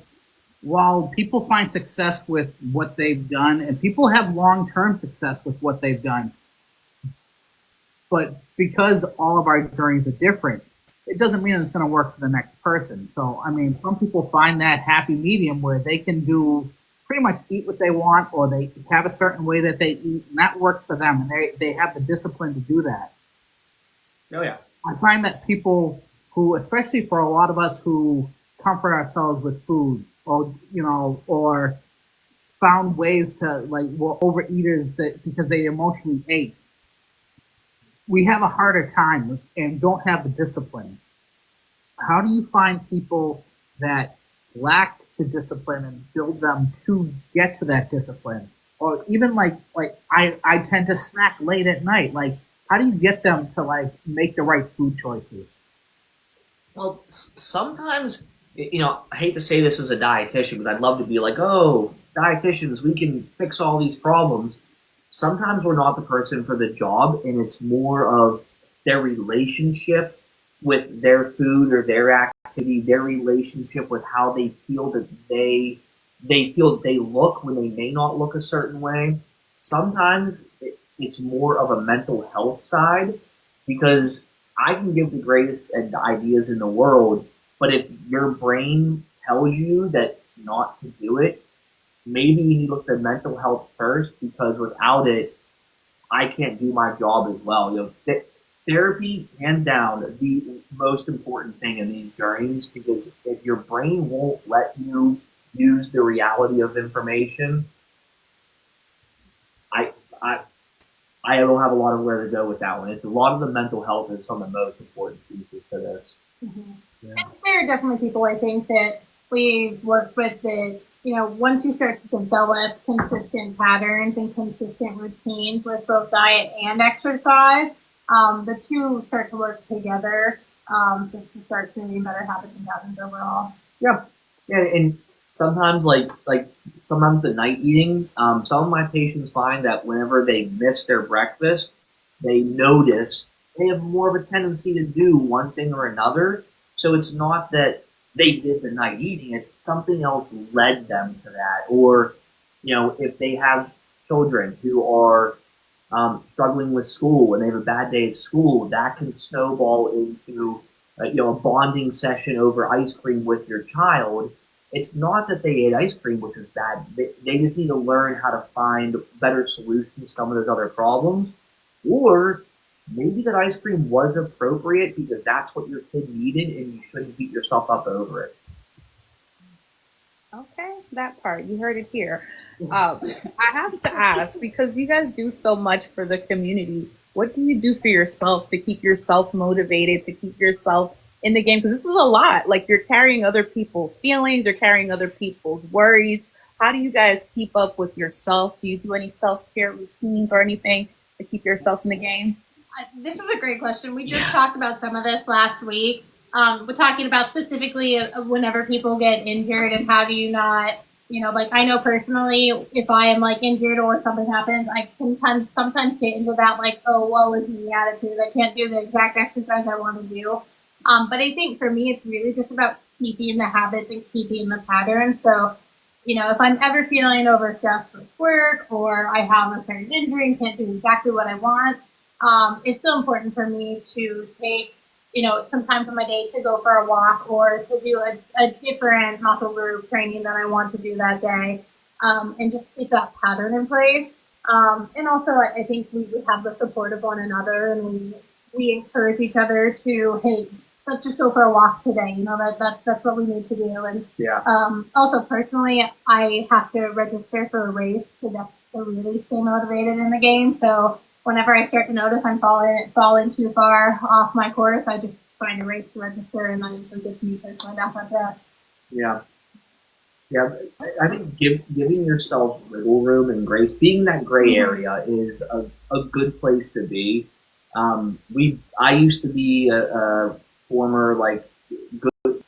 while people find success with what they've done, and people have long-term success with what they've done, but because all of our journeys are different, it doesn't mean it's going to work for the next person. So, I mean, some people find that happy medium where they can do pretty much eat what they want, or they have a certain way that they eat, and that works for them, and they have the discipline to do that. Oh, yeah. I find that people who, especially for a lot of us who comfort ourselves with food, or found ways to, like, we're overeaters that because they emotionally ate, we have a harder time and don't have the discipline. How do you find people that lack the discipline and build them to get to that discipline? Or even like I tend to snack late at night. Like, how do you get them to, like, make the right food choices? Well, sometimes, I hate to say this as a dietitian because I'd love to be like, oh, dietitians, we can fix all these problems. Sometimes we're not the person for the job, and it's more of their relationship with their food or their activity, their relationship with how they feel that they feel that they look when they may not look a certain way. Sometimes it's more of a mental health side because I can give the greatest ideas in the world, but if your brain tells you that not to do it, maybe you need to look at mental health first because without it, I can't do my job as well. Therapy, hands down, the most important thing in these journeys because if your brain won't let you use the reality of information, I I I don't have a lot of where to go with that one. It's a lot of the mental health is some of the most important pieces to this. Mm-hmm. Yeah. And there are definitely people I think that we've worked with that, once you start to develop consistent patterns and consistent routines with both diet and exercise, the two start to work together just to start creating better habits and patterns overall. Yeah, yeah, and sometimes like sometimes the night eating. Some of my patients find that whenever they miss their breakfast, they notice they have more of a tendency to do one thing or another. So it's not that they did the night eating; it's something else led them to that. Or, if they have children who are struggling with school and they have a bad day at school, that can snowball into a bonding session over ice cream with your child. It's not that they ate ice cream, which is bad. They just need to learn how to find better solutions to some of those other problems. Or maybe that ice cream was appropriate because that's what your kid needed and you shouldn't beat yourself up over it. Okay, that part. You heard it here. I have to ask because you guys do so much for the community. What do you do for yourself to keep yourself motivated, to keep yourself in the game? Because this is a lot. Like you're carrying other people's feelings, you're carrying other people's worries. How do you guys keep up with yourself? Do you do any self care routines or anything to keep yourself in the game? This is a great question. We just talked about some of this last week. We're talking about specifically whenever people get injured and how do you not, like I know personally, if I am like injured or something happens, I can sometimes get into that like, oh, woe is me attitude. I can't do the exact exercise I want to do. But I think for me, it's really just about keeping the habits and keeping the pattern. So, if I'm ever feeling overstressed with work or I have a certain injury and can't do exactly what I want, it's still important for me to take, some time from my day to go for a walk or to do a different muscle group training that I want to do that day, and just keep that pattern in place. And also, I think we have the support of one another and we encourage each other to, hey, let's just go for a walk today. That's what we need to do. And Yeah. Also, personally, I have to register for a race to really stay motivated in the game. So whenever I start to notice I'm falling too far off my course, I just find a race to register, and then it gets me personally back on track. Yeah. Yeah, I think giving yourself wiggle room and grace, being that gray area, is a good place to be. I used to be a former good.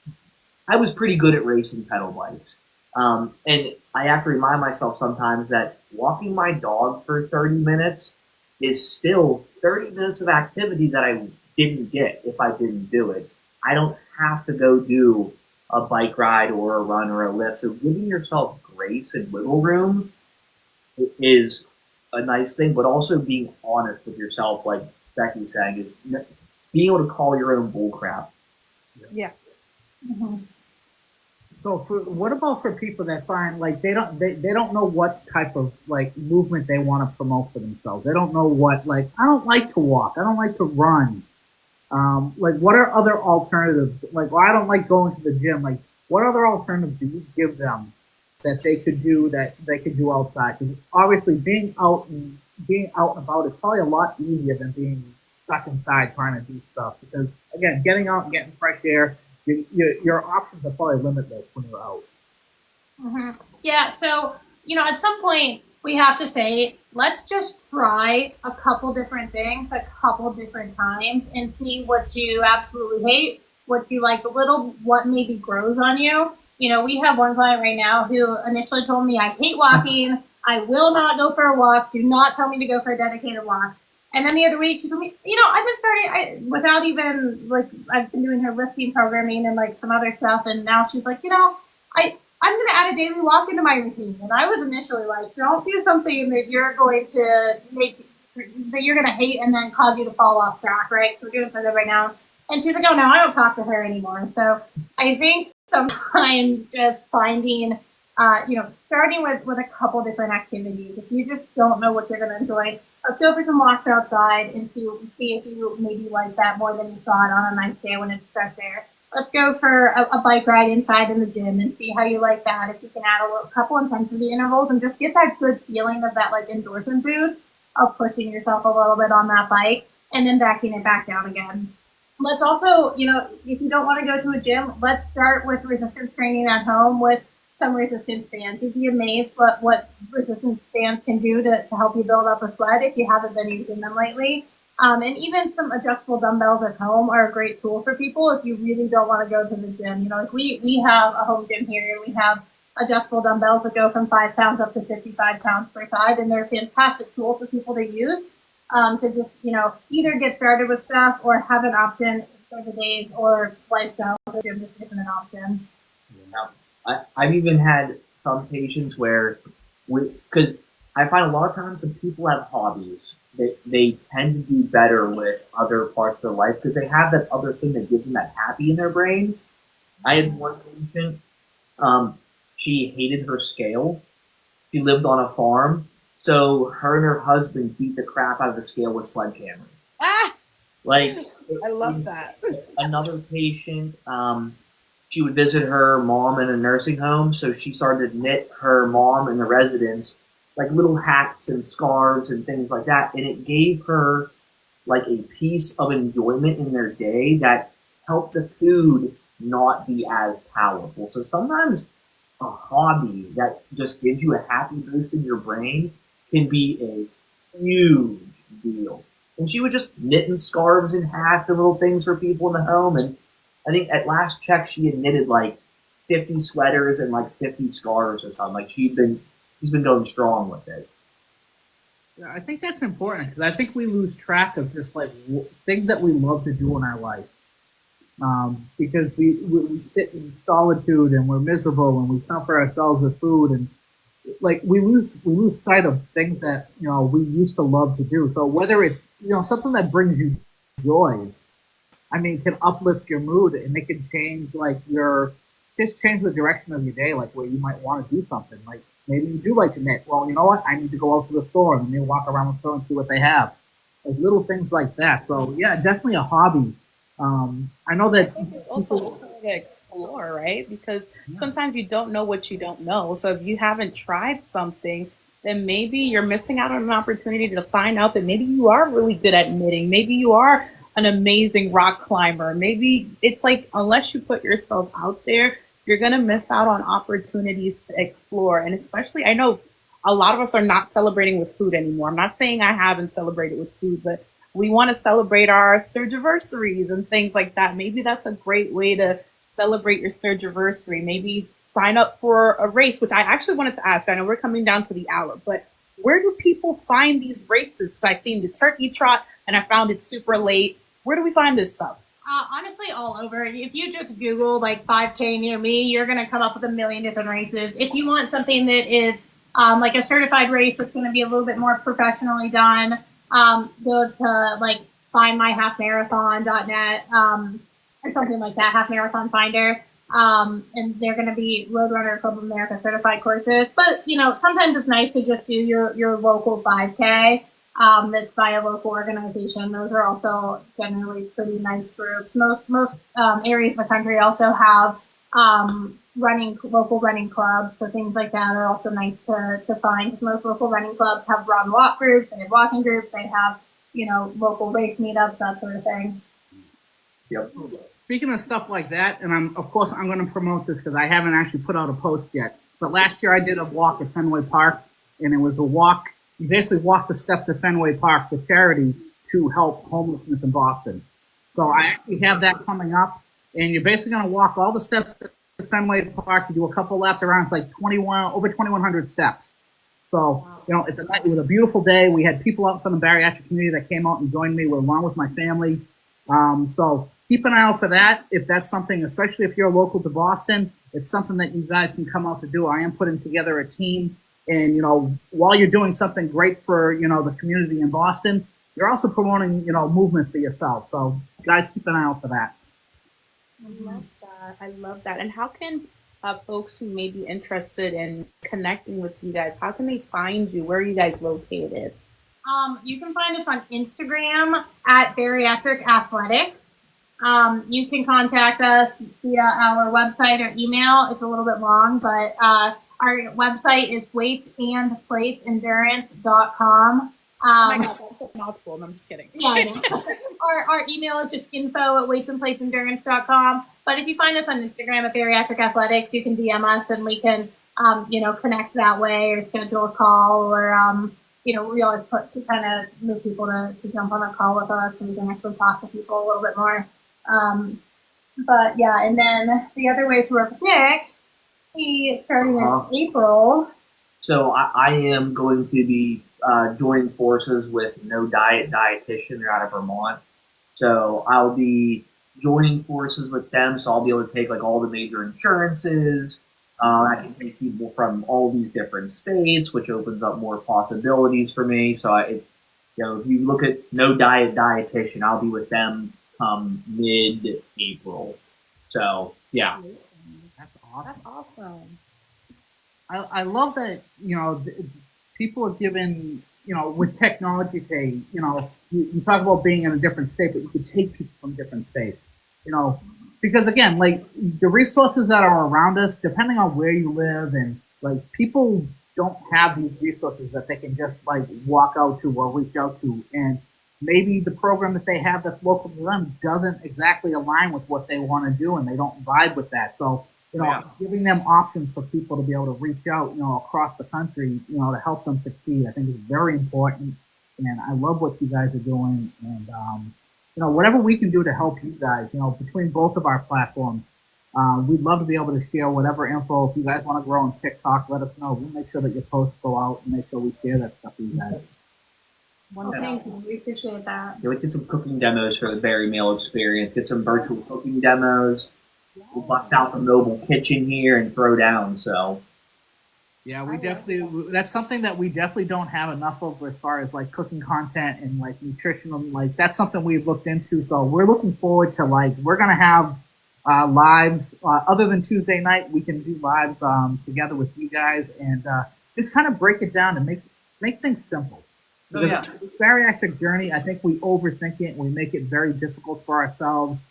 I was pretty good at racing pedal bikes, and I have to remind myself sometimes that walking my dog for 30 minutes is still 30 minutes of activity that I didn't get if I didn't do it. I don't have to go do a bike ride or a run or a lift. So giving yourself grace and wiggle room is a nice thing, but also being honest with yourself, like Becky's saying, is being able to call your own bullcrap. Yeah. Mm-hmm. So what about for people that find like they don't know what type of like movement they want to promote for themselves? They don't know what, like, I don't like to walk, I don't like to run. Like what are other alternatives? Like, well, I don't like going to the gym. Like what other alternatives do you give them that they could do outside? Because obviously being out and about is probably a lot easier than being stuck inside trying to do stuff. Because again, getting out and getting fresh air, your options are probably limitless when you're out. Mm-hmm. Yeah, so, at some point we have to say, let's just try a couple different things a couple different times and see what you absolutely hate, what you like a little, what maybe grows on you. We have one client right now who initially told me, I hate walking. I will not go for a walk. Do not tell me to go for a dedicated walk. And then the other week, she told me, I've been starting, without even, I've been doing her lifting programming and, some other stuff. And now she's like, I'm going to add a daily walk into my routine. And I was initially like, don't do something that you're going to hate and then cause you to fall off track, right? So we're doing for that right now. And she's like, oh, no, I don't talk to her anymore. So I think sometimes just finding, starting with a couple different activities. If you just don't know what you're going to enjoy, let's go for some walks outside and see if you maybe like that more than you thought on a nice day when it's fresh air. Let's go for a bike ride inside in the gym and see how you like that. If you can add a couple intensity intervals and just get that good feeling of that endorphin boost of pushing yourself a little bit on that bike and then backing it back down again. Let's also, if you don't want to go to a gym, let's start with resistance training at home with some resistance bands. You'd be amazed what resistance bands can do to help you build up a sweat if you haven't been using them lately. And even some adjustable dumbbells at home are a great tool for people if you really don't want to go to the gym. We have a home gym here and we have adjustable dumbbells that go from 5 pounds up to 55 pounds per side, and they're a fantastic tool for people to use to just, either get started with stuff or have an option for the days or lifestyle. The gym just isn't an option. Yeah. I've even had some patients where, because I find a lot of times when people have hobbies, they tend to do better with other parts of their life because they have that other thing that gives them that happy in their brain. I had one patient, um, she hated her scale. She lived on a farm, so her and her husband beat the crap out of the scale with sledgehammers. Ah, Like I love that. another patient, she would visit her mom in a nursing home, so she started to knit her mom and the residents like little hats and scarves and things like that, and it gave her like a piece of enjoyment in their day that helped the food not be as powerful. So sometimes a hobby that just gives you a happy boost in your brain can be a huge deal. And she was just knitting scarves and hats and little things for people in the home. And I think at last check she had knitted like 50 sweaters and like 50 scarves or something. Like she's been going strong with it. Yeah, I think that's important because I think we lose track of just like things that we love to do in our life. Because we sit in solitude and we're miserable and we comfort ourselves with food and like we lose sight of things that we used to love to do. So whether it's something that brings you joy, I mean, can uplift your mood and it can change like just change the direction of your day, like where you might want to do something. Like maybe you do like to knit. Well, you know what? I need to go out to the store and maybe walk around the store and see what they have. Like little things like that. So yeah, definitely a hobby. I know that I think it's also a way to explore, right? Because sometimes you don't know what you don't know. So if you haven't tried something, then maybe you're missing out on an opportunity to find out that maybe you are really good at knitting. Maybe you are an amazing rock climber. Maybe it's like, unless you put yourself out there, you're going to miss out on opportunities to explore. And especially, I know a lot of us are not celebrating with food anymore. I'm not saying I haven't celebrated with food, but we want to celebrate our surgiversaries and things like that. Maybe that's a great way to celebrate your surgiversary. Maybe sign up for a race, which I actually wanted to ask. I know we're coming down to the hour, but where do people find these races? Because I've seen the turkey trot and I found it super late. Where do we find this stuff? Honestly, all over. If you just Google like 5K near me, you're going to come up with a million different races. If you want something that is like a certified race that's going to be a little bit more professionally done, go to like findmyhalfmarathon.net or something like that, Half Marathon Finder. And they're going to be Roadrunner Club of America certified courses. But, sometimes it's nice to just do your local 5K. That's by a local organization. Those are also generally pretty nice groups. Most areas of the country also have local running clubs, so things like that are also nice to find. Most local running clubs have run walk groups, they have walking groups, they have local race meetups, that sort of thing. Yep. Speaking of stuff like that, and I'm going to promote this because I haven't actually put out a post yet. But last year I did a walk at Fenway Park, and it was a walk. You basically walk the steps of Fenway Park for charity to help homelessness in Boston. So I actually have that coming up, and you're basically going to walk all the steps to Fenway Park. You do a couple laps around. It's like over 2,100 steps. So, it was a beautiful day. We had people out from the bariatric community that came out and joined me along with my family. So keep an eye out for that. If that's something, especially if you're local to Boston, it's something that you guys can come out to do. I am putting together a team. And, while you're doing something great for, the community in Boston, you're also promoting, movement for yourself. So guys, keep an eye out for that. I love that. I love that. And how can folks who may be interested in connecting with you guys, how can they find you? Where are you guys located? You can find us on Instagram at Bariatric Athletics. You can contact us via our website or email. It's a little bit long, but our website is weightsandplateendurance.com. Oh my God, that's a mouthful. No, I'm just kidding. Yeah, I know. Our email is just info@weightsandplateendurance.com. But if you find us on Instagram at Bariatric Athletics, you can DM us and we can, connect that way or schedule a call or, we always put to kind of move people to jump on a call with us and we can actually talk to people a little bit more. But yeah, and then the other way to work with Nick, starting in April. So I am going to be joining forces with No Diet Dietitian. They're out of Vermont. So I'll be joining forces with them. So I'll be able to take like all the major insurances, I can take people from all these different states, which opens up more possibilities for me. So it's, if you look at No Diet Dietitian, I'll be with them mid-April. So yeah. That's awesome. That's awesome. I love that, people are given, with technology today, you talk about being in a different state, but you could take people from different states, because again, like the resources that are around us, depending on where you live, and like people don't have these resources that they can just like walk out to or reach out to. And maybe the program that they have that's local to them doesn't exactly align with what they want to do, and they don't vibe with that. So, Yeah. giving them options for people to be able to reach out, across the country, to help them succeed, I think is very important. And I love what you guys are doing. And, whatever we can do to help you guys, between both of our platforms, we'd love to be able to share whatever info. If you guys want to grow on TikTok, let us know. We'll make sure that your posts go out and make sure we share that stuff with you guys. Well, thank you. We appreciate that. Yeah, we get some cooking demos for the Bari Meal Experience. Get some virtual cooking demos. We'll bust out the mobile kitchen here and throw down. So Yeah, that's something that we definitely don't have enough of as far as like cooking content and like nutritional, like that's something we've looked into. So we're looking forward to we're going to have lives, other than Tuesday night, we can do lives together with you guys and just kind of break it down and make things simple. Oh, yeah. This bariatric journey, I think we overthink it and we make it very difficult for ourselves.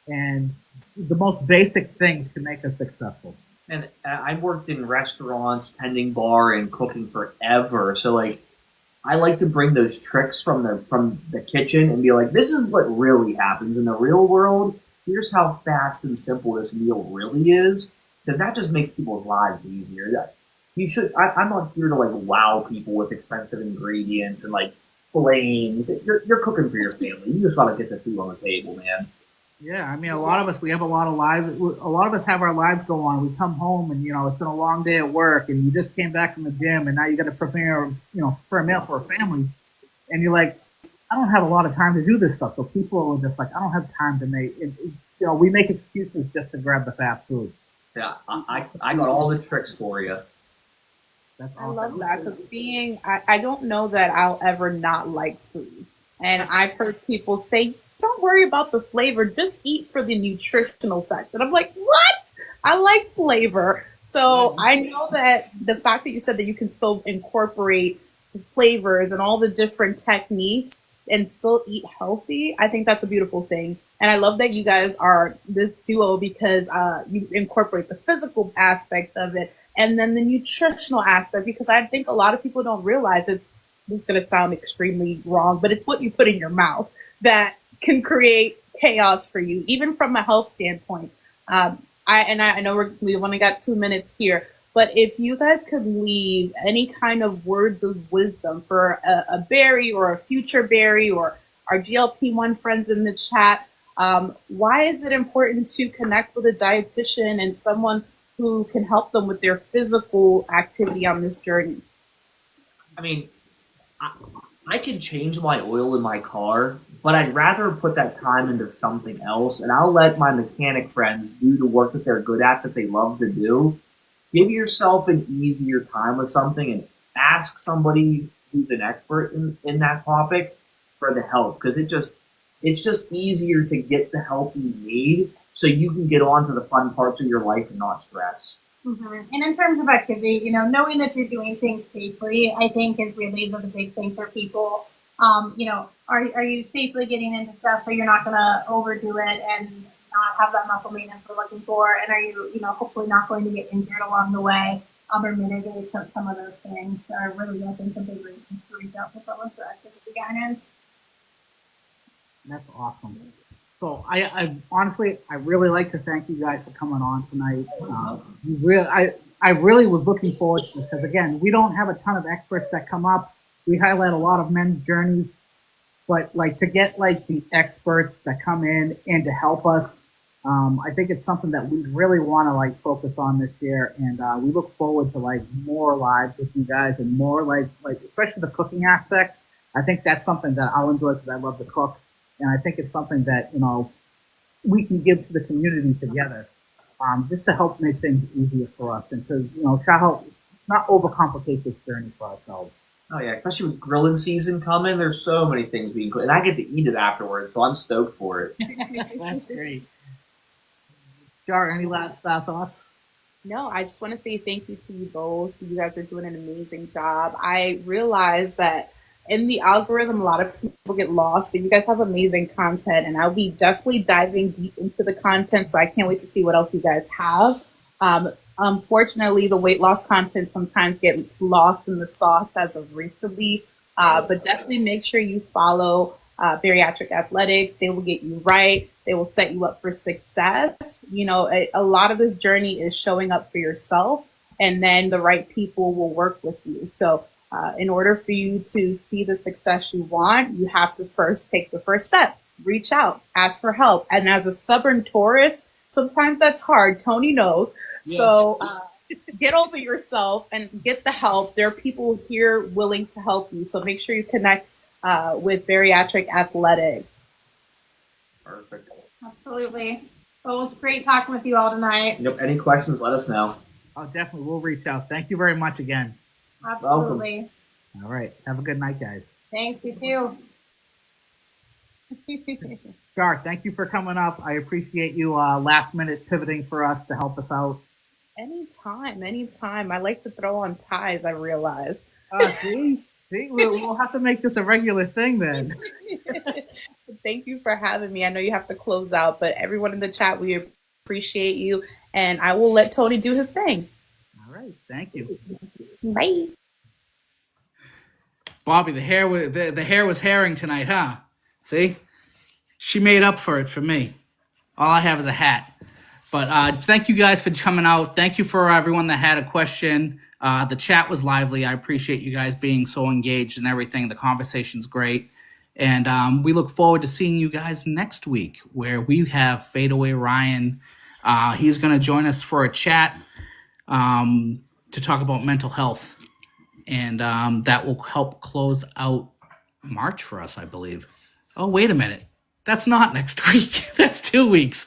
And the most basic things can make us successful. And I worked in restaurants, tending bar, and cooking forever. So I like to bring those tricks from the kitchen and be like, this is what really happens in the real world. Here's how fast and simple this meal really is, because that just makes people's lives easier. You should. I'm not here to wow people with expensive ingredients and flames. You're cooking for your family. You just want to get the food on the table, man. Yeah, I mean, a lot of us, we have a lot of lives. A lot of us have our lives go on. We come home and, it's been a long day at work and you just came back from the gym and now you got to prepare, for a meal for a family. And you're like, I don't have a lot of time to do this stuff. So people are just like, I don't have time to make it. We make excuses just to grab the fast food. Yeah, I got all the tricks for you. That's I awesome. love that because I don't know that I'll ever not like food. And I've heard people say, don't worry about the flavor, just eat for the nutritional facts. And I'm like, what? I like flavor. So I know that the fact that you said that you can still incorporate the flavors and all the different techniques and still eat healthy, I think that's a beautiful thing. And I love that you guys are this duo because you incorporate the physical aspect of it and then the nutritional aspect, because I think a lot of people don't realize this is going to sound extremely wrong, but it's what you put in your mouth that can create chaos for you, even from a health standpoint. I know we've only got 2 minutes here, but if you guys could leave any kind of words of wisdom for a Bari or a future Bari or our GLP-1 friends in the chat, why is it important to connect with a dietitian and someone who can help them with their physical activity on this journey? I mean, I can change my oil in my car, but I'd rather put that time into something else, and I'll let my mechanic friends do the work that they're good at, that they love to do. Give yourself an easier time with something and ask somebody who's an expert in that topic for the help, because it's just easier to get the help you need so you can get on to the fun parts of your life and not stress. Mm-hmm. And in terms of activity, knowing that you're doing things safely, I think is really the big thing for people. Are you safely getting into stuff so you're not going to overdo it and not have that muscle maintenance we're looking for? And are you, hopefully not going to get injured along the way or mitigate some of those things are really, I think, the big reasons to reach out to someone for activity guidance. That's awesome. So I honestly, I really like to thank you guys for coming on tonight. I really was looking forward to this because again, we don't have a ton of experts that come up. We highlight a lot of men's journeys, but to get the experts that come in and to help us, I think it's something that we really want to focus on this year. And we look forward to more lives with you guys and more especially the cooking aspect. I think that's something that I'll enjoy because I love to cook. And I think it's something that, we can give to the community together. just to help make things easier for us and to, try to help not overcomplicate this journey for ourselves. Oh yeah, especially with grilling season coming, there's so many things we can cook, and I get to eat it afterwards, so I'm stoked for it. That's great. Jar, any last thoughts? No, I just want to say thank you to you both. You guys are doing an amazing job. I realize that in the algorithm, a lot of people get lost, but you guys have amazing content, and I'll be definitely diving deep into the content. So I can't wait to see what else you guys have. Unfortunately, the weight loss content sometimes gets lost in the sauce as of recently, but definitely make sure you follow Bariatric Athletics. They will get you right. They will set you up for success. A lot of this journey is showing up for yourself, and then the right people will work with you. So in order for you to see the success you want, you have to first take the first step, reach out, ask for help. And as a stubborn Taurus, sometimes that's hard. Tony knows. Yes. So get over yourself and get the help. There are people here willing to help you. So make sure you connect with Bariatric Athletics. Perfect. Absolutely. Well, it was great talking with you all tonight. Yep. Any questions, let us know. Oh, definitely. We'll reach out. Thank you very much again. Absolutely. Welcome. All right. Have a good night, guys. Thanks, you Thank Jar, thank you for coming up. I appreciate you last minute pivoting for us to help us out. Anytime. I like to throw on ties, I realize. See, we'll have to make this a regular thing then. Thank you for having me. I know you have to close out, but everyone in the chat, we appreciate you. And I will let Tony do his thing. All right. Thank you. Bye. Bobby, the hair was herring tonight, huh? See? She made up for it for me. All I have is a hat. But thank you guys for coming out. Thank you for everyone that had a question. The chat was lively. I appreciate you guys being so engaged and everything. The conversation's great. And we look forward to seeing you guys next week, where we have Fadeaway Ryan. He's going to join us for a chat to talk about mental health. And that will help close out March for us, I believe. Oh, wait a minute. That's not next week. That's 2 weeks.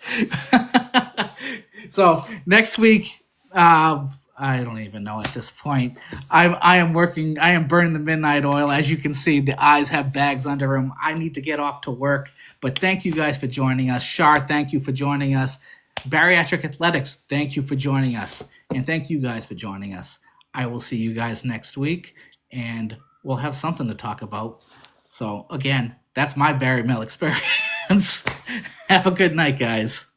So next week, I don't even know at this point. I am burning the midnight oil. As you can see, the eyes have bags under them. I need to get off to work. But thank you guys for joining us. Shar, thank you for joining us. Bariatric Athletics, thank you for joining us. And thank you guys for joining us. I will see you guys next week, and we'll have something to talk about. So again, that's my Barry Mill experience. Have a good night, guys.